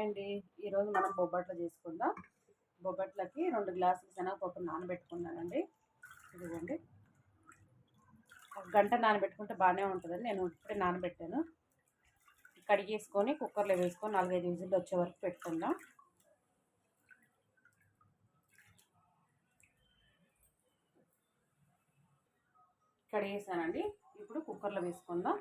అండి ఈరోజు మనం బొబ్బట్లు చేసుకుందాం. బొబ్బట్లకి 2 గ్లాసులు శనగపప్పు నానబెట్టుకున్నానండి. ఇదిగోండి, ఒక గంట నానబెట్టుకుంటే బాగానే ఉంటుందండి. నేను ఇప్పుడే నానబెట్టాను. కడిగేసుకొని కుక్కర్లో వేసుకొని 4-5 విజిల్లు వచ్చే వరకు పెట్టుకుందాం. కడిగేసానండి. ఇప్పుడు కుక్కర్లో వేసుకుందాం.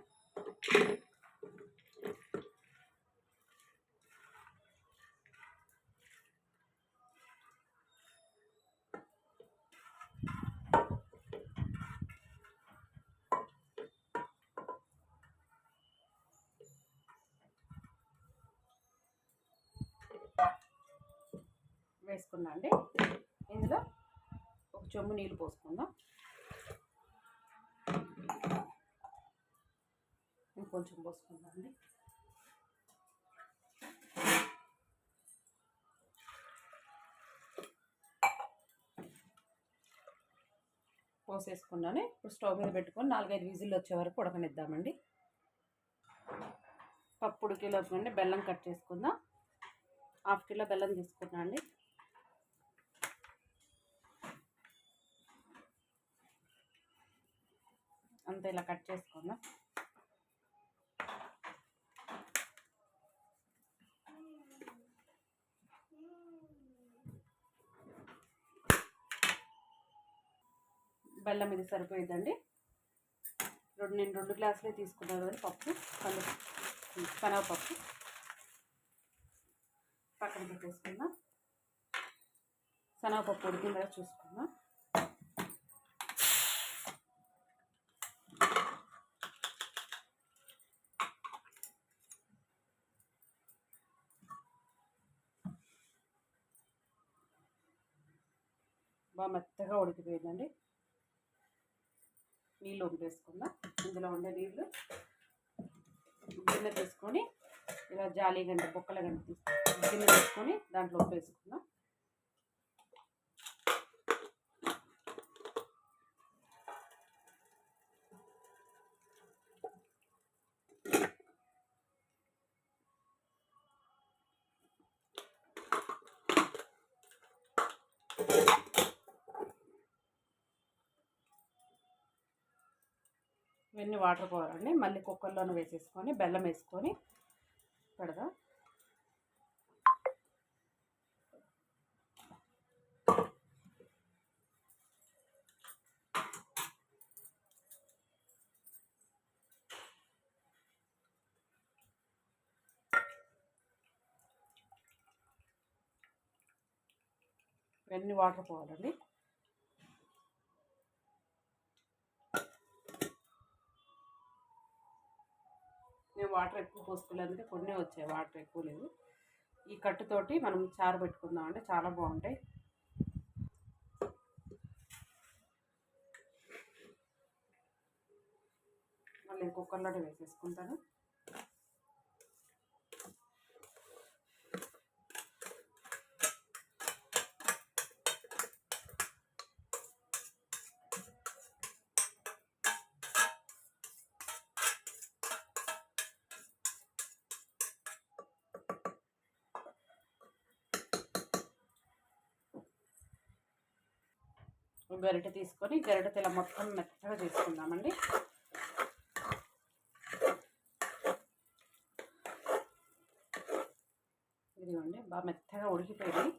వేసుకున్నా అండి. ఇందులో ఒక చెంబు నీళ్ళు పోసుకుందాం. ఇంకొంచెం పోసుకుందాం అండి. పోసేసుకున్నాను. ఇప్పుడు స్టవ్ మీద పెట్టుకొని 4-5 విజిల్లు వచ్చే వరకు ఉడకనిద్దామండి. పప్పు ఉడికేలోపు బెల్లం కట్ చేసుకుందాం. 1/2 కిలో బెల్లం తీసుకున్నా అండి. అంతా ఇలా కట్ చేసుకుందాం. బెల్లం ఇది సరిపోయిందండి. నేను 2 గ్లాసులే తీసుకున్నాను కానీ పప్పు శనగపప్పు పక్కన పెట్టేసుకుందాం. శనగపప్పు ఉడికిందా చూసుకుందాం. బాగా మెత్తగా ఉడికిపోయిందండి. నీళ్ళు వంపేసుకుందాం. ఇందులో ఉండే నీళ్ళు గిన్నె తీసుకొని ఇలా జాలి గంట బొక్కల గంట గిన్నె తీసుకొని దాంట్లో వంపేసుకుందాం. ఇవన్నీ వాటర్ పోవాలండి. మళ్ళీ కుక్కర్లోనే వేసేసుకొని బెల్లం వేసుకొని పెడదాం. ఇవన్నీ వాటర్ పోవాలండి. నేను వాటర్ ఎక్కువ పోసుకోలేదంటే కొన్ని వచ్చాయి, వాటర్ ఎక్కువ లేదు. ఈ కట్టుతోటి మనం చారు పెట్టుకుందాం అంటే చాలా బాగుంటాయి. మళ్ళీ కుక్కర్లోనే వేసేసుకుంటాను. గరిటె తీసుకొని గరిటె ఇలా మొత్తం మెత్తగా చేసుకుందామండి. ఇదిగోండి, బాగా మెత్తగా ఉడికిపోయింది.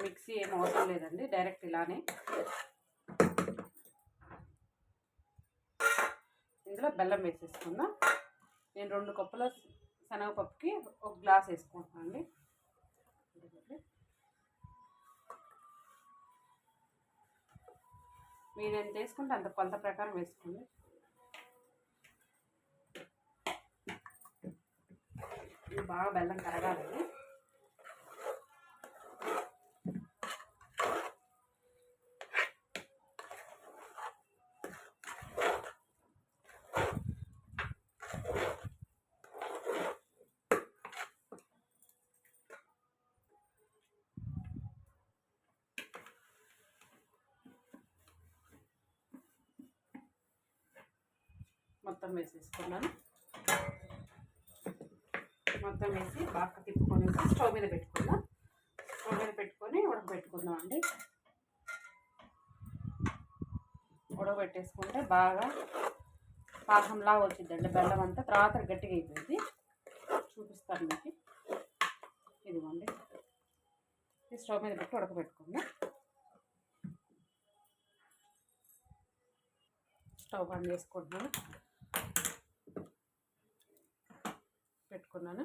మిక్సీ ఏం అవసరం లేదండి, డైరెక్ట్ ఇలానే. ఇందులో బెల్లం వేసేసుకుందాం. నేను 2 కప్పుల శనగపప్పుకి 1 గ్లాస్ వేసుకుంటున్నాను అండి. మీరు ఎంత వేసుకుంటే అంత కొలత ప్రకారం వేసుకోండి. ఇది బాగా బెల్లం కరగాలండి. మొత్తం వేసేసుకున్నాను. మొత్తం వేసి బాగా తిప్పుకొని స్టవ్ మీద పెట్టుకుందాం. స్టవ్ మీద పెట్టుకొని ఉడకబెట్టుకుందాం అండి. ఉడకబెట్టేసుకుంటే బాగా పాకంలా వచ్చిందండి బెల్లం అంతా. తర్వాత గట్టిగా అయిపోయింది, చూపిస్తాను మీకు. ఇదిగోండి, స్టవ్ మీద పెట్టి ఉడకబెట్టుకుందాం. స్టవ్ ఆన్ చేసుకుంటున్నాను, పెట్టుకున్నాను.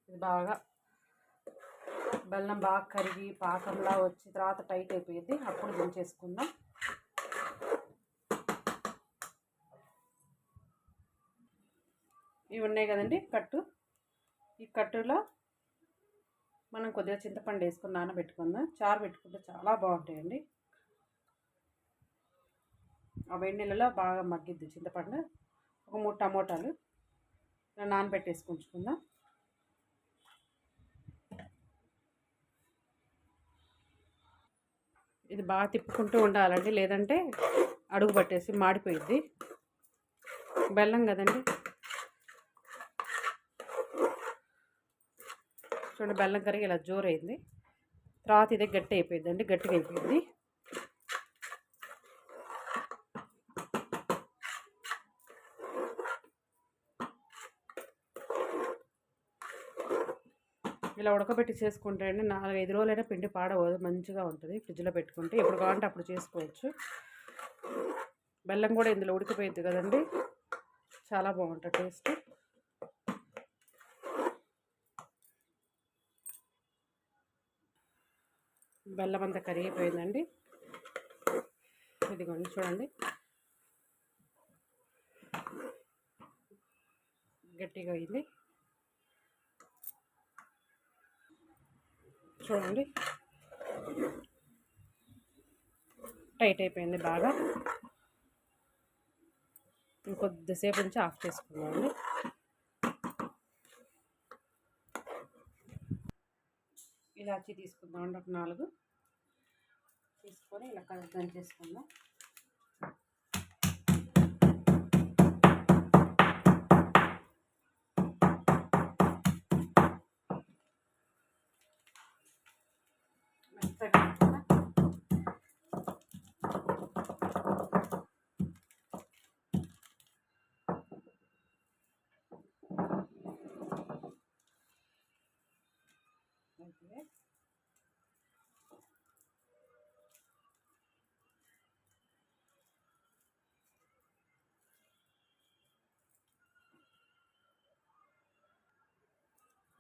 ఇది బాగా బెల్లం బాగా కరిగి పాకంలా వచ్చి తర్వాత టైట్ అయిపోయింది, అప్పుడు దించేసుకుందాం. ఇవి ఉన్నాయి కదండి కట్టు, ఈ కట్టులో మనం కొద్దిగా చింతపండు వేసుకొని నానబెట్టుకుందాం. చారు పెట్టుకుంటే చాలా బాగుంటాయండి. ఆ వేడి నీళ్ళలో బాగా మగ్గిద్ది చింతపండు. ఒక 3 టమోటాలు నానబెట్టేసి ఉంచుకుందాం. ఇది బాగా తిప్పుకుంటూ ఉండాలండి, లేదంటే అడుగు పట్టేసి మాడిపోయిద్ది. బెల్లం కదండి, చూడండి బెల్లం కరిగి ఇలా జోరైంది. తర్వాత ఇదే గట్టి అయిపోయిందండి, గట్టిగా అయిపోయింది. ఇలా ఉడకబెట్టి చేసుకుంటే అండి 4-5 రోజులైనా పిండి పాడవదు, మంచిగా ఉంటుంది. ఫ్రిడ్జ్లో పెట్టుకుంటే ఎప్పుడు కావాలంటే అప్పుడు చేసుకోవచ్చు. బెల్లం కూడా ఇందులో ఉడికిపోయింది కదండి, చాలా బాగుంటుంది టేస్ట్. బెల్లం అంతా కరిగిపోయిందండి. ఇదిగోండి చూడండి, గట్టిగా అయింది. చూడండి టైట్ అయిపోయింది బాగా. ఇంకొద్దిసేపు నుంచి ఆఫ్ చేసుకున్నామండి. ఇలాచి తీసుకుందామండి, ఒక 4 తీసుకొని ఇలా కలిసి చేసుకుందాం. మెత్తగా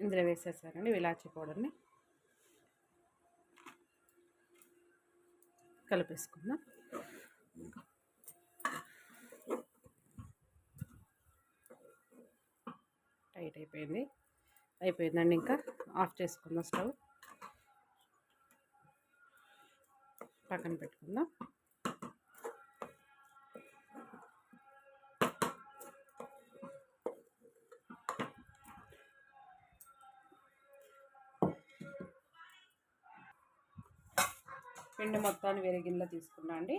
ఇందులో వేసేసారండి ఇలాచీ పౌడర్ని, కలిపేసుకుందాం. టైట్ అయిపోయిందండి. ఇంకా ఆఫ్ చేసుకుందాం, స్టవ్ పక్కన పెట్టుకుందాం. పిండి మొత్తాన్ని వేరే గిన్నెలో తీసుకున్నా అండి.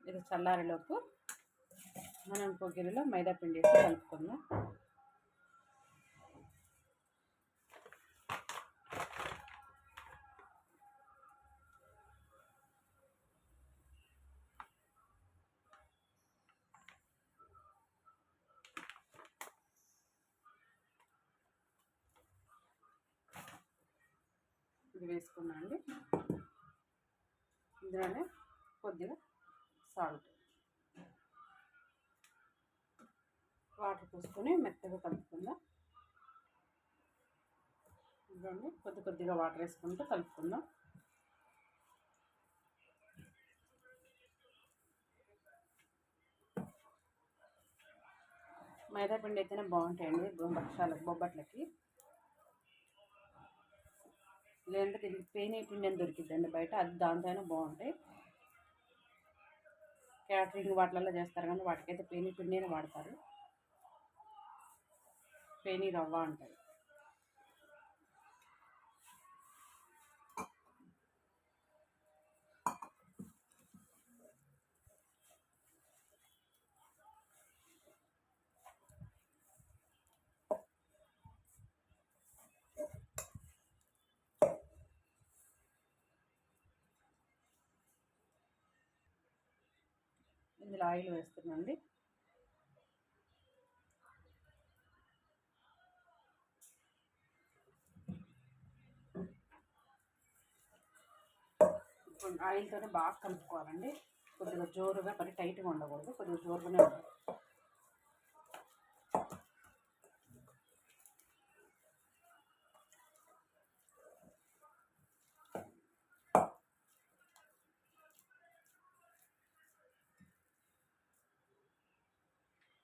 ఇది చల్లారేలోపు మనం ఇంకో గిన్నెలో మైదా పిండి వేసి కలుపుకుందాం. ఇది వేసుకున్నా అండి. ఇందులోనే కొద్దిగా సాల్ట్, వాటర్ పోసుకొని మెత్తగా కలుపుకుందాం. ఇదండి కొద్దిగా వాటర్ వేసుకుంటూ కలుపుకుందాం. మైదా పిండి అయితేనే బాగుంటాయండి బొబ్బట్లకి. లేదంటే దీనికి పేనీ పిండి అని దొరికిద్దండి బయట, అది దాంతోనే బాగుంటాయి. క్యాటరింగ్ వాటిలలో చేస్తారు కానీ వాటికైతే పేనీ పిండినే వాడతారు, పేనీ రవ్వ అంటారు. ఇందులో ఆయిల్ వేస్తున్నాండి. ఆయిల్తోనే బాగా కలుపుకోవాలండి. కొద్దిగా జోరుగా, మరి టైట్గా ఉండకూడదు, కొద్దిగా జోరుగానే ఉండాలి.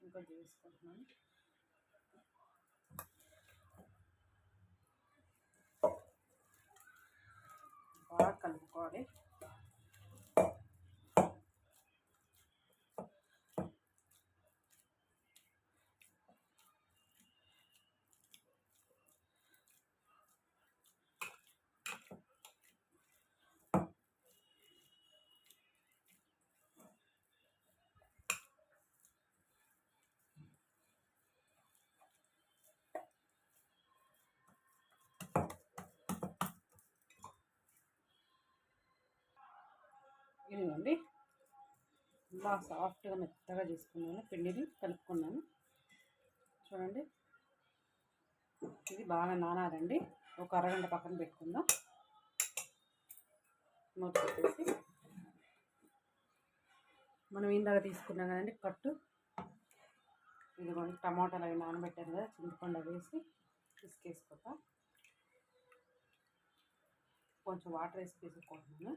ఇంకొంచెం వేసుకుంటున్నాను. బాగా కలుపుకోవాలి. ఇదిగోండి, బాగా సాఫ్ట్గా మెత్తగా చేసుకున్నాను. పిండిని కలుపుకున్నాను. చూడండి, ఇది బాగా నానాలండి. ఒక అరగంట పక్కన పెట్టుకుందాం. మూత పెట్టేసి మనం ఇందాక తీసుకున్నాం కదండి కట్టు, ఇదిగోండి టమాటాలు అవి నానబెట్టాను కదా, చింతపండు వేసి పిసికేసుకుంటాం. కొంచెం వాటర్ వేసి తీసుకుంటున్నాను.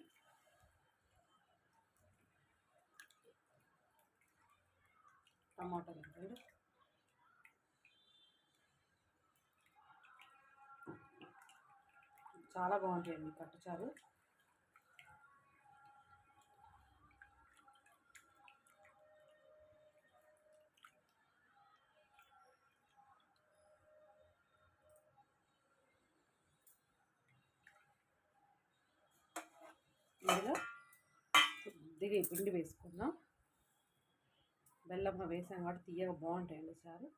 టమాటాలు అంటే చాలా బాగుంటాయండి పట్టుచారు. ఇందులో కొద్దిగా ఈ పిండి వేసుకుందాం. బెల్లం వేసాం కాబట్టి తీయగా బాగుంటాయండి చారు.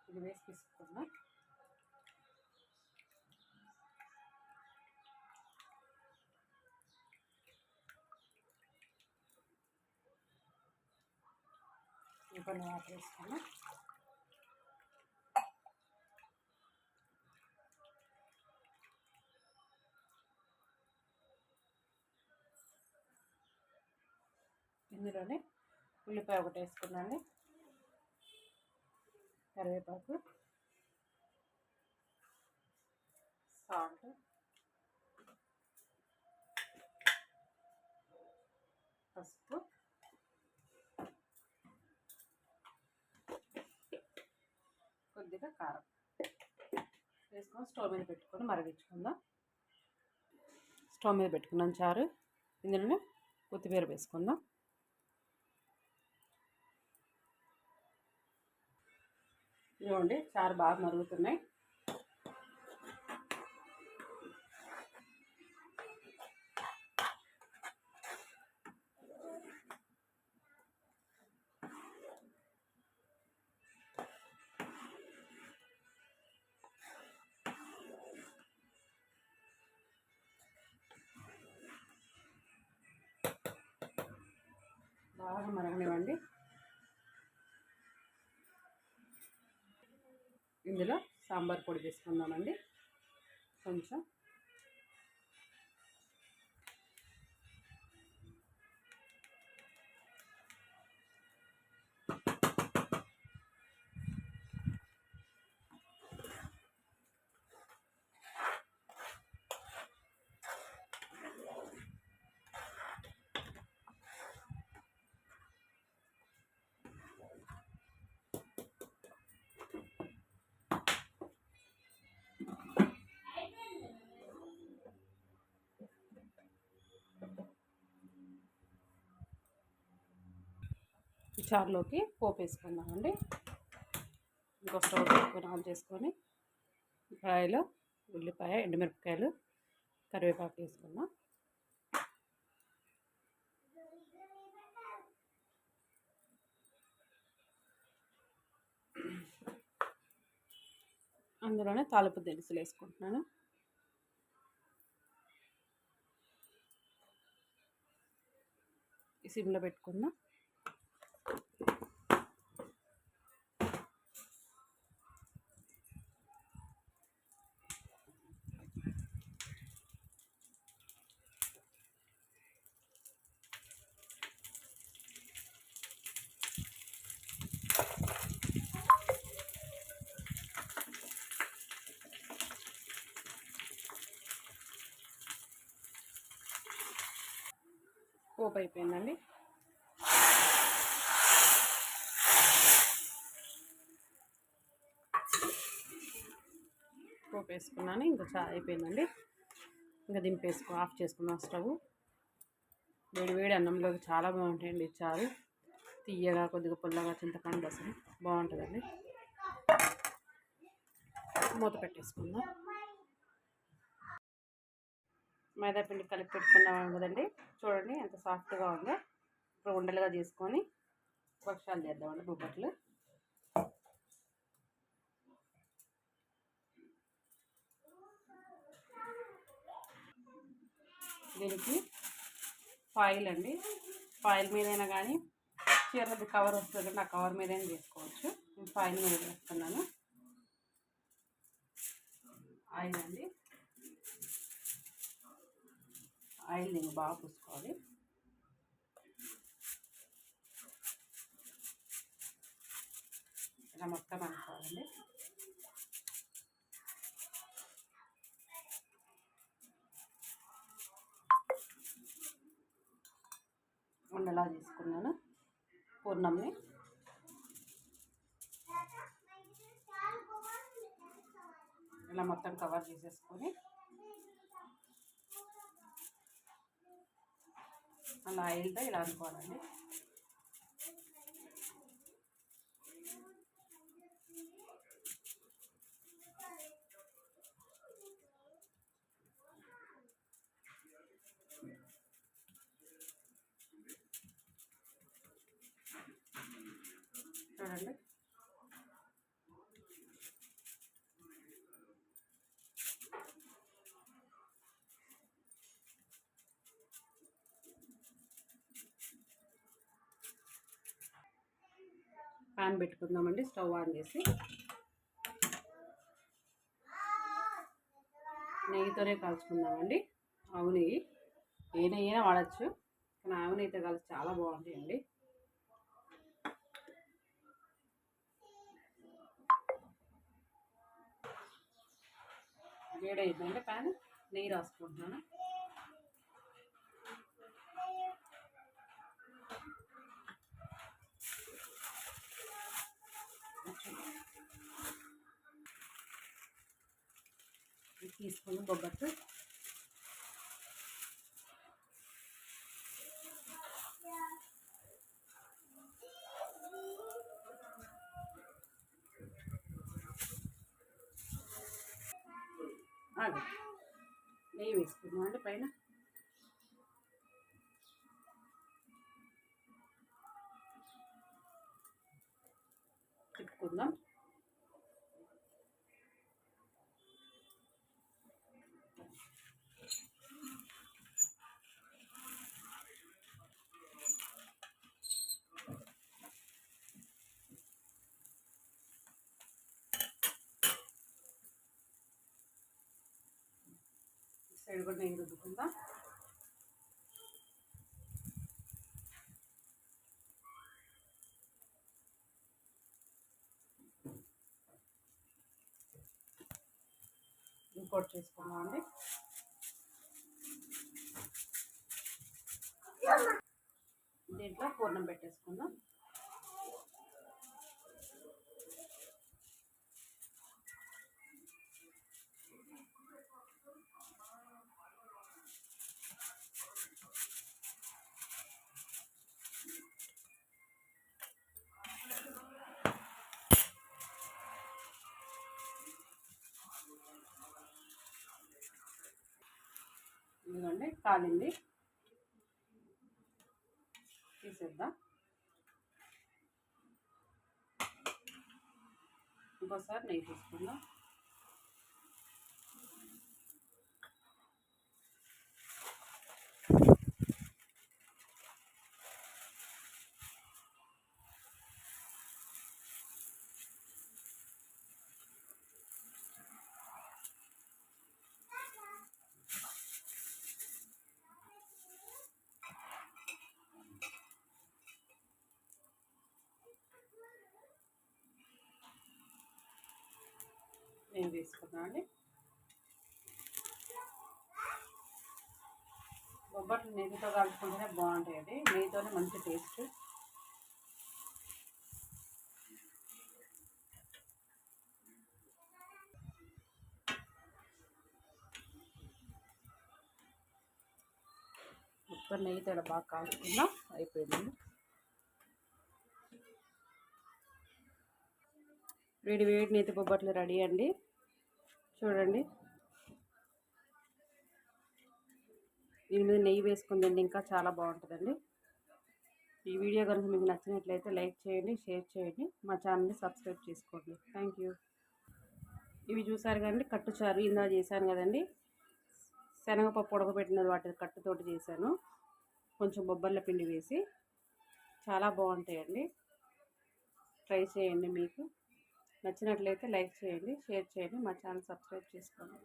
ఇది వేసి తీసుకుందాం. ఇంకొన్ని వాటర్ వేసుకున్నాం. ఇందులోనే ఉల్లిపాయ ఒకటి వేసుకున్నాండి, కరివేపాకు, సాల్ట్, పసుపు, కొద్దిగా కారం వేసుకొని స్టవ్ మీద పెట్టుకొని మరిగించుకుందాం. స్టవ్ మీద పెట్టుకున్నాం చారు. ఇందులోనే కొత్తిమీర వేసుకుందాం. ఇదిగోండి, చారు బాగా మరుగుతున్నాయి. బాగా మరగనివ్వండి. ఇందులో సాంబార్ పొడి వేసుకుందామండి కొంచెం. ఈ చారులోకి పోపు వేసుకుందామండి. ఇంకో స్టవ్ పెట్టుకొని ఆన్ చేసుకొని కడాయిలో ఉల్లిపాయ, ఎండుమిరపకాయలు, కరివేపాకు వేసుకుందాం. అందులోనే తాలింపు దినుసులు వేసుకుంటున్నాను. సిమ్లో పెట్టుకుందాం. పోపు అయిపోయిందండి. పోపు వేసుకున్నాను. ఇంకా అయిపోయిందండి. ఇంకా ఆఫ్ చేసుకున్నాం స్టవ్. వేడి అన్నంలోకి చాలా బాగుంటాయండి చారు. తీయగా కొద్దిగా పుల్లగా చింతపండు అసలు బాగుంటుందండి. మూత పెట్టేసుకుందాం. మైదా పిండి కలిపి పెట్టుకున్నాం కదండి, చూడండి ఎంత సాఫ్ట్గా ఉందో. ఇప్పుడు ఉండలుగా చేసుకొని వర్షాలు చేద్దామండి బొబ్బట్లు. దీనికి ఫాయిల్ అండి, ఫాయిల్ మీదైనా కానీ చీరది కవర్ వస్తుంది కండి, ఆ కవర్ మీదైనా చేసుకోవచ్చు. నేను ఫాయిల్ మీద వేస్తున్నాను. ఆయిల్ అండి, ఆయిల్ నేను బాగా పూసుకోవాలి. ఇలా మొత్తం అనుకోవాలండి. ఉండలా తీసుకున్నాను పూర్ణంని. ఇలా మొత్తం కవర్ చేసేసుకొని అలా ఆయిల్తో ఇలా అనుకోవాలండి. చూడండి ప్యాన్ పెట్టుకుందామండి. స్టవ్ ఆన్ చేసి నెయ్యితోనే కాల్చుకుందామండి. ఆవు నెయ్యి, ఏ నెయ్యి అయినా వాడచ్చు, కానీ ఆవు నెయ్యితో కలిసి చాలా బాగుంటాయండి. వేడైందంటే ప్యాన్ నెయ్యి రాసుకుంటున్నాను. తీసుకుని బొబ్బట్లు నెయ్యి వేసుకుందాం అండి. పైన తిప్పుకుందాం. సైడ్ కూడా నెయ్యి రుద్దుకుందాం. ఇంకోటి చేసుకుందాం అండి. దీంట్లో పూర్ణం పెట్టేసుకుందాం. ఇదిగోండి కాలింది, తీసేద్దాం. ఇంకోసారి నెయ్యి తీసుకుందాం. వేసుకున్నామండి. బొబ్బట్లు నెయ్యితో కలుపుకుంటేనే బాగుంటాయండి. నెయ్యితోనే మంచి టేస్ట్. మొత్తం నెయ్యితో బాగా కాల్చుకుందాం. అయిపోయిందండి. వేడి వేడి నేతి బొబ్బట్లు రెడీ అండి. చూడండి, దీని మీద నెయ్యి వేసుకుందండి, ఇంకా చాలా బాగుంటుందండి. ఈ వీడియో కనుక మీకు నచ్చినట్లయితే లైక్ చేయండి, షేర్ చేయండి, మా ఛానల్ని సబ్స్క్రైబ్ చేసుకోండి. Thank you. ఇవి చూసారు కదండి, కట్టుచారు ఇందా చేశాను కదండి. శనగపప్పు ఉడకబెట్టినది వాటి కట్టుతోటి చేశాను. కొంచెం బొబ్బర్ల పిండి వేసి చాలా బాగుంటాయండి. ట్రై చేయండి. మీకు నచ్చినట్లయితే లైక్ చేయండి, షేర్ చేయండి, మా ఛానల్ సబ్స్క్రైబ్ చేసుకోండి.